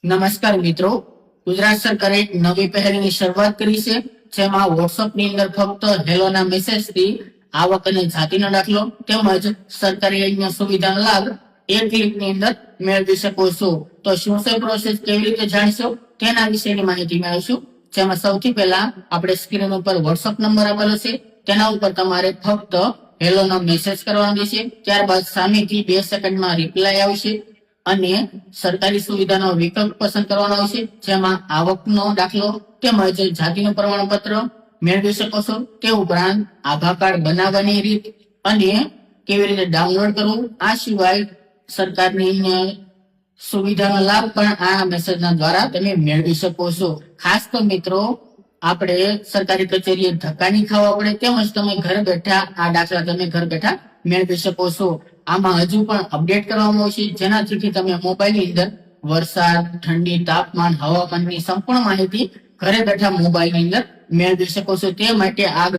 નમસ્કાર મિત્રો, ગુજરાત સરકારે એક નવી પહેલની શરૂઆત કરી છે, જેમાં WhatsApp ની અંદર ફક્ત હેલોના મેસેજથી આવક અને જાતિનો દાખલો તેમજ સરકારી યોજના સુવિધાનો લાભ એક ક્લિકની અંદર મેળવી શકો છો. તો શું છે પ્રોસેસ, કેવી રીતે જાણશો તેના વિશેની માહિતી મેળવશું. જેમાં સૌથી પહેલા આપણે સ્ક્રીન ઉપર WhatsApp નંબર આપેલો છે, તેના ઉપર તમારે ફક્ત હેલોનો મેસેજ કરવાનો છે. ત્યારબાદ સામેથી 2 સેકન્ડમાં રિપ્લાય આવશે અને સરકારી સુવિધાનો વિકલ્પ પસંદ કરવાનો છે, જેમાં આવકનો દાખલો તેમજ જાતિનું પ્રમાણપત્ર મેળવી શકો છો. તે ઉપરાંત આધાર કાર્ડ બનાવવાની રીત અને કેવી રીતે ડાઉનલોડ કરવું, આ સિવાય સરકારની સુવિધાનો લાભ પણ આ મેસેજના દ્વારા તમે મેળવી શકો છો. ખાસ તો મિત્રો, આપણે સરકારી કચેરીએ ધક્કા નહીં ખાવા પડે, તેમજ તમે ઘર બેઠા આ દાખલા તમે ઘર બેઠા મેળવી શકો છો. આમાં હજુ પણ અપડેટ કરવામાં આવશે, જેનાથી તમે મોબાઈલની અંદર વરસાદ, ઠંડી, તાપમાન, હવામાનની સંપૂર્ણ માહિતી ઘરે બેઠા મોબાઈલની અંદર મેળવી શકો છો. તે માટે આ